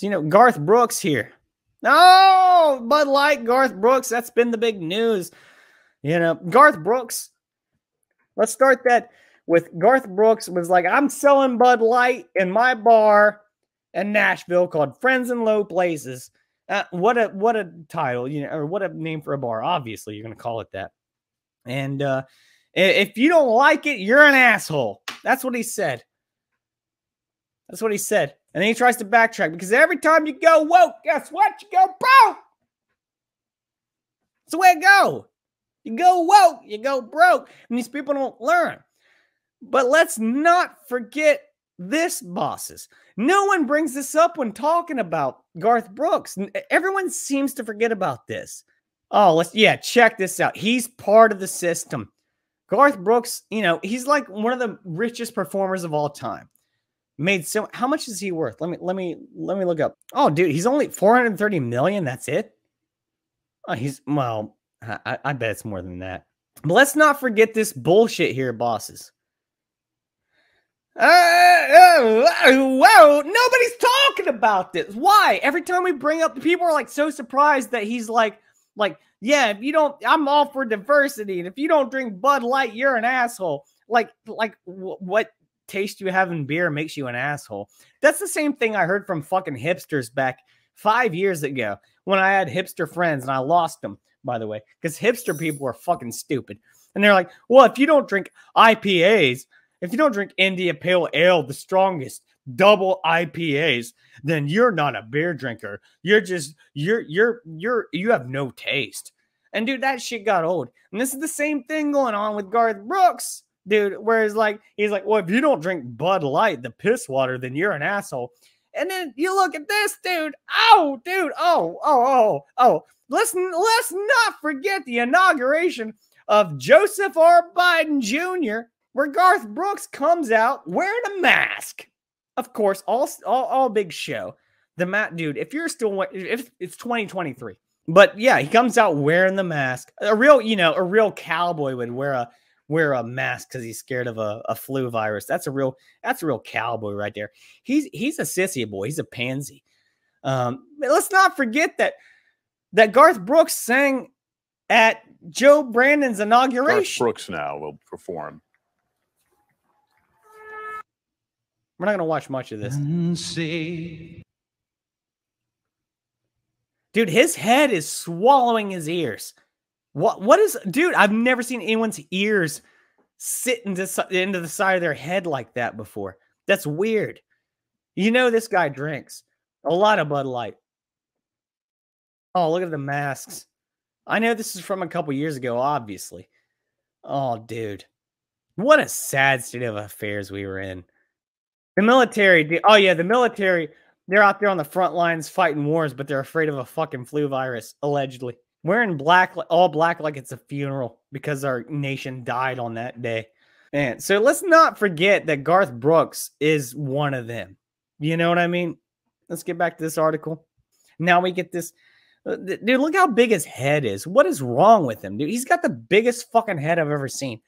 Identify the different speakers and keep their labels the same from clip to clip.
Speaker 1: So, Garth Brooks here. Oh, Bud Light, Garth Brooks. That's been the big news. Garth Brooks. Let's start that with Garth Brooks was like, I'm selling Bud Light in my bar in Nashville called Friends in Low Places. What a title, or what a name for a bar. Obviously, you're going to call it that. And if you don't like it, you're an asshole. That's what he said. That's what he said. And then he tries to backtrack because every time you go woke, guess what? You go broke. That's the way it go. You go woke, you go broke. And these people don't learn. But let's not forget this, bosses. No one brings this up when talking about Garth Brooks. Everyone seems to forget about this. Oh, check this out. He's part of the system. Garth Brooks, he's like one of the richest performers of all time. How much is he worth? Let me look up. Oh, dude, he's only 430 million. That's it. Oh, I bet it's more than that. But let's not forget this bullshit here, bosses. Whoa, nobody's talking about this. Why? Every time we bring up, people are like so surprised that he's like, yeah, if you don't, I'm all for diversity. And if you don't drink Bud Light, you're an asshole. What taste you have in beer makes you an asshole? That's the same thing I heard from fucking hipsters back 5 years ago when I had hipster friends and I lost them, by the way, because hipster people are fucking stupid. And they're like, well, if you don't drink IPAs, if you don't drink India Pale Ale, the strongest double IPAs, then you're not a beer drinker. You have no taste. And dude, that shit got old. And this is the same thing going on with Garth Brooks, dude, where he's like, well, if you don't drink Bud Light, the piss water, then you're an asshole. And then you look at this, dude. Oh, dude. Oh. Let's not forget the inauguration of Joseph R. Biden Jr., where Garth Brooks comes out wearing a mask. Of course, all big show. Dude, if it's 2023. But yeah, he comes out wearing the mask. A real cowboy would wear a mask because he's scared of a flu virus. That's a real cowboy right there. He's a sissy boy. He's a pansy. Let's not forget that Garth Brooks sang at Joe Brandon's inauguration.
Speaker 2: Garth Brooks now will perform.
Speaker 1: We're not going to watch much of this. Dude, his head is swallowing his ears. What is... Dude, I've never seen anyone's ears sit into the side of their head like that before. That's weird. This guy drinks a lot of Bud Light. Oh, look at the masks. I know this is from a couple years ago, obviously. Oh, dude. What a sad state of affairs we were in. The military, the military, they're out there on the front lines fighting wars, but they're afraid of a fucking flu virus, allegedly. Wearing all black like it's a funeral because our nation died on that day. And so let's not forget that Garth Brooks is one of them. You know what I mean? Let's get back to this article. Now we get this. Dude, look how big his head is. What is wrong with him, dude? He's got the biggest fucking head I've ever seen.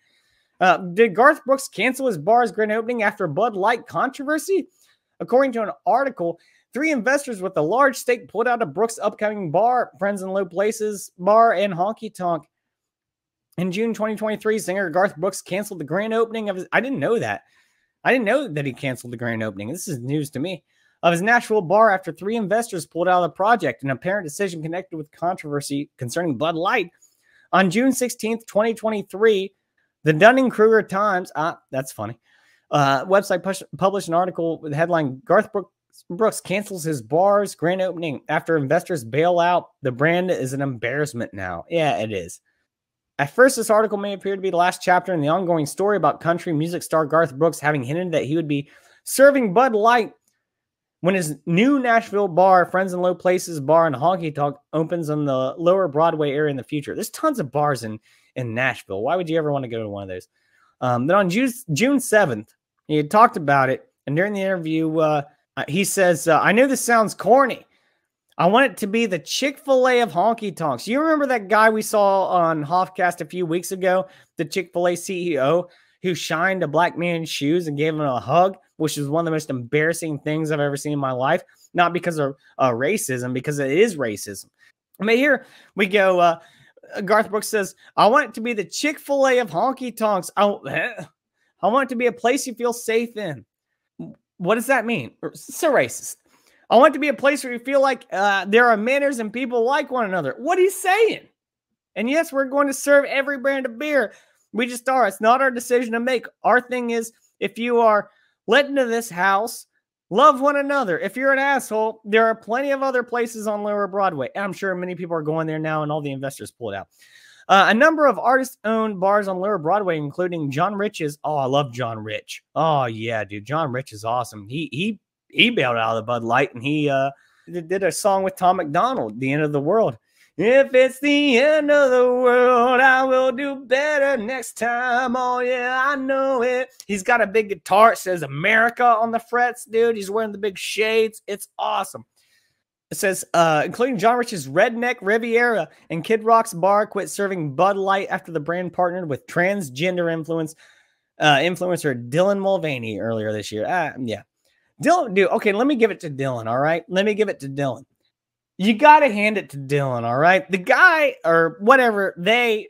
Speaker 1: Did Garth Brooks cancel his bar's grand opening after Bud Light controversy? According to an article, 3 investors with a large stake pulled out of Brooks' upcoming bar, Friends in Low Places bar and honky tonk. In June 2023, singer Garth Brooks canceled the grand opening of his... I didn't know that. I didn't know that he canceled the grand opening. This is news to me. Of his Nashville bar after 3 investors pulled out of the project, an apparent decision connected with controversy concerning Bud Light. On June 16th, 2023, the Dunning-Kruger Times, that's funny, website published an article with the headline, Garth Brooks cancels his bar's grand opening after investors bail out. The brand is an embarrassment now. Yeah, it is. At first, this article may appear to be the last chapter in the ongoing story about country music star Garth Brooks having hinted that he would be serving Bud Light when his new Nashville bar, Friends in Low Places bar and honky tonk, opens on the lower Broadway area in the future. There's tons of bars in Nashville. Why would you ever want to go to one of those? Then on June 7th, he had talked about it. And during the interview, he says, I know this sounds corny. I want it to be the Chick-fil-A of honky tonks. You remember that guy we saw on Hoffcast a few weeks ago, the Chick-fil-A CEO who shined a black man's shoes and gave him a hug, which is one of the most embarrassing things I've ever seen in my life. not because of racism, because it is racism. I mean, here we go. Garth Brooks says, I want it to be the Chick-fil-A of honky tonks. I want it to be a place you feel safe in. What does that mean? So racist. I want it to be a place where you feel like there are manners and people like one another. What are you saying? And yes, we're going to serve every brand of beer. We just are. It's not our decision to make. Our thing is, if you are let into this house, love one another. If you're an asshole, there are plenty of other places on Lower Broadway. I'm sure many people are going there now, and all the investors pulled out. A number of artist-owned bars on Lower Broadway, including John Rich's. Oh, I love John Rich. Oh yeah, dude, John Rich is awesome. He bailed out of the Bud Light, and he did a song with Tom McDonald, "The End of the World." If it's the end of the world, I will do better next time. Oh, yeah, I know it. He's got a big guitar. It says America on the frets, dude. He's wearing the big shades. It's awesome. It says, including John Rich's Redneck Riviera and Kid Rock's bar quit serving Bud Light after the brand partnered with transgender influencer Dylan Mulvaney earlier this year. Yeah. Dylan, dude, okay, let me give it to Dylan, all right? Let me give it to Dylan. You got to hand it to Dylan, all right? The guy or whatever, they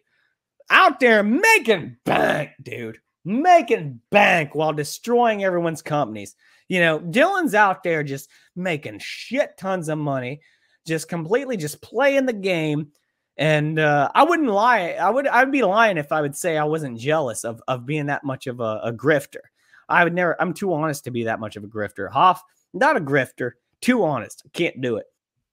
Speaker 1: out there making bank, dude. Making bank while destroying everyone's companies. You know, Dylan's out there just making shit tons of money, just completely just playing the game. And I wouldn't lie. I'd be lying if I would say I wasn't jealous of being that much of a grifter. I would never, I'm too honest to be that much of a grifter. Hoff, not a grifter, too honest. Can't do it.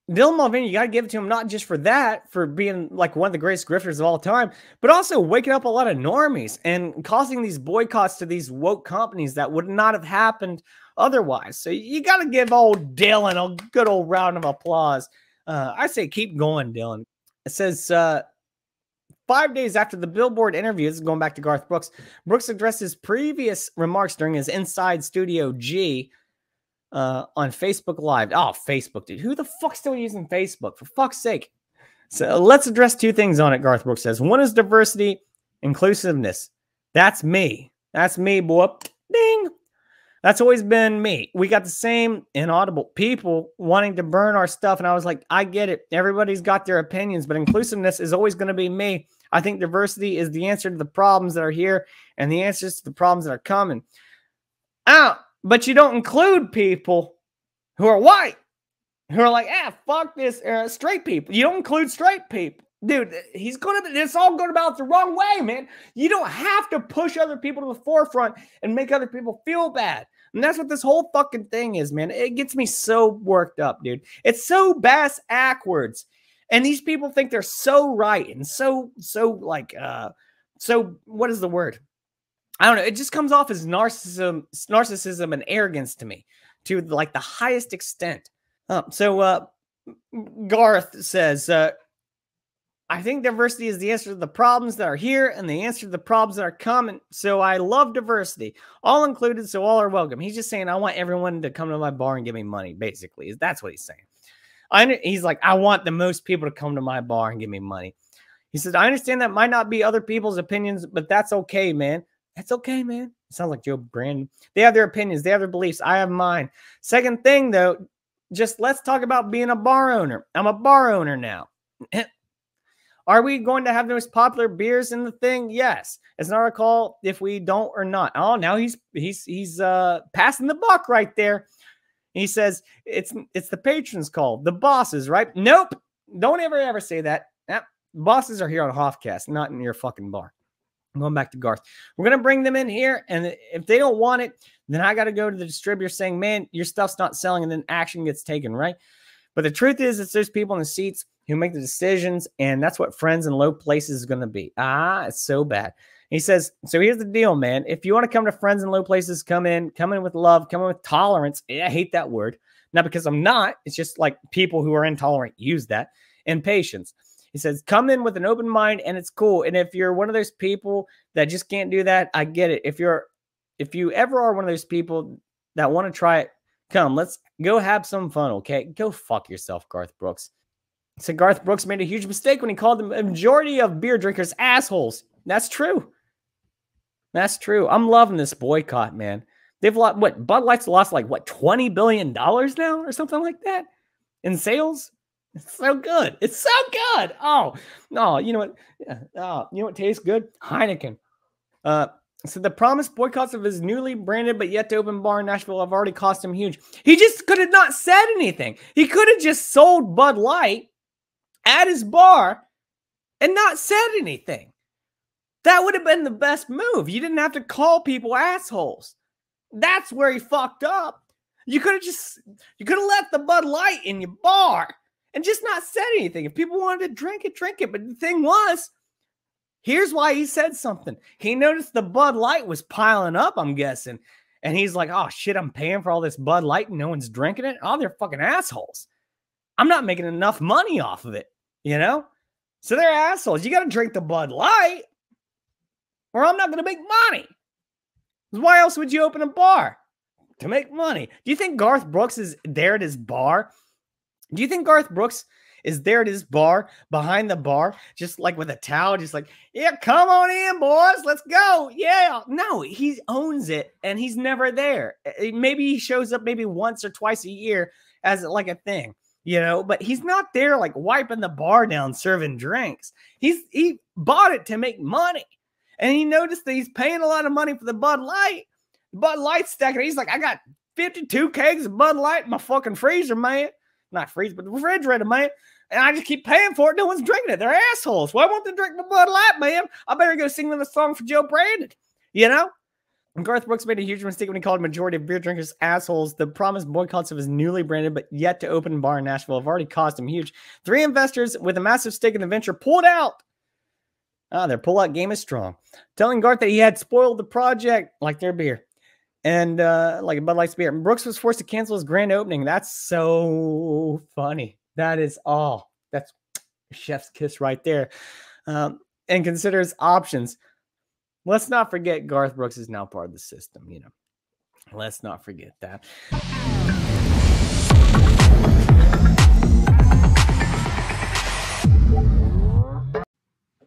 Speaker 1: Dylan Mulvaney, you got to give it to him, not just for that, for being like one of the greatest grifters of all time, but also waking up a lot of normies and causing these boycotts to these woke companies that would not have happened otherwise. So you got to give old Dylan a good old round of applause. I say keep going, Dylan. It says 5 days after the Billboard interview, this is going back to Garth Brooks, Brooks addressed his previous remarks during his Inside Studio G on Facebook Live. Oh, Facebook, dude. Who the fuck's still using Facebook? For fuck's sake. So let's address two things on it, Garth Brooks says. One is diversity, inclusiveness. That's me. That's me, boy. Ding. That's always been me. We got the same inaudible people wanting to burn our stuff. And I was like, I get it. Everybody's got their opinions, but inclusiveness is always going to be me. I think diversity is the answer to the problems that are here and the answers to the problems that are coming. But you don't include people who are white, who are like, fuck this, straight people. You don't include straight people. Dude, it's all going about the wrong way, man. You don't have to push other people to the forefront and make other people feel bad. And that's what this whole fucking thing is, man. It gets me so worked up, dude. It's so backwards. And these people think they're so right and so what is the word? I don't know. It just comes off as narcissism and arrogance to me, to like the highest extent. Garth says, I think diversity is the answer to the problems that are here and the answer to the problems that are coming. So I love diversity, all included. So all are welcome. He's just saying, I want everyone to come to my bar and give me money. Basically, that's what he's saying. He's like, I want the most people to come to my bar and give me money. He says, I understand that might not be other people's opinions, but that's okay, man. That's okay, man. It sounds like Joe Brandon. They have their opinions. They have their beliefs. I have mine. Second thing, though, just let's talk about being a bar owner. I'm a bar owner now. Are we going to have the most popular beers in the thing? Yes. It's not a call if we don't or not. Oh, now he's passing the buck right there. He says it's the patrons' call. The bosses, right? Nope. Don't ever say that. Bosses are here on Hoffcast, not in your fucking bar. I'm going back to Garth. We're going to bring them in here, and if they don't want it, then I got to go to the distributor saying, man, your stuff's not selling, and then action gets taken, right? But the truth is, it's those people in the seats who make the decisions, and that's what friends in low places is going to be. It's so bad. He says, so here's the deal, man. If you want to come to friends in low places, come in with love, come in with tolerance. I hate that word. Not because I'm not. It's just like people who are intolerant use that. And patience. He says, come in with an open mind and it's cool. And if you're one of those people that just can't do that, I get it. If you ever are one of those people that want to try it, come, let's go have some fun. Okay. Go fuck yourself, Garth Brooks. So Garth Brooks made a huge mistake when he called the majority of beer drinkers assholes. That's true. That's true. I'm loving this boycott, man. They've lost what? Bud Light's lost like what, $20 billion now or something like that in sales. It's so good. It's so good. Oh no, you know what? Yeah. Oh, you know what tastes good? Heineken. So the promised boycotts of his newly branded but yet to open bar in Nashville have already cost him huge. He just could have not said anything. He could have just sold Bud Light at his bar and not said anything. That would have been the best move. You didn't have to call people assholes. That's where he fucked up. You could have let the Bud Light in your bar and just not said anything. If people wanted to drink it, drink it. But the thing was, here's why he said something. He noticed the Bud Light was piling up, I'm guessing. And he's like, oh shit, I'm paying for all this Bud Light and no one's drinking it. Oh, they're fucking assholes. I'm not making enough money off of it, you know? So they're assholes. You got to drink the Bud Light or I'm not going to make money. Why else would you open a bar? To make money. Do you think Garth Brooks is there at his bar? Do you think Garth Brooks is there at his bar, behind the bar, just like with a towel, just like, yeah, come on in, boys, let's go. Yeah. No, he owns it and he's never there. Maybe he shows up maybe once or twice a year as like a thing, you know, but he's not there like wiping the bar down, serving drinks. He bought it to make money. And he noticed that he's paying a lot of money for the Bud Light. Bud Light stacking. He's like, I got 52 kegs of Bud Light in my fucking freezer, man. Not freezer, but the refrigerator, man. And I just keep paying for it. No one's drinking it. They're assholes. Why won't they drink my Bud Light, man? I better go sing them a song for Joe Brandon. You know? And Garth Brooks made a huge mistake when he called a majority of beer drinkers assholes. The promised boycotts of his newly branded but yet to open bar in Nashville have already cost him huge. 3 investors with a massive stake in the venture pulled out. Their pullout game is strong. Telling Garth that he had spoiled the project like their beer. And like Bud Light's beer. And Brooks was forced to cancel his grand opening. That's so funny. That is all. That's chef's kiss right there. And considers options. Let's not forget Garth Brooks is now part of the system, you know. Let's not forget that.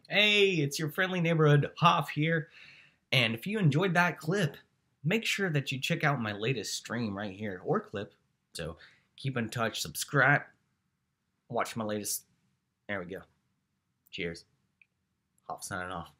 Speaker 1: Hey, it's your friendly neighborhood Hoff here. And if you enjoyed that clip, make sure that you check out my latest stream right here or clip. So keep in touch, subscribe, watch my latest. There we go. Cheers. Hoff signing off.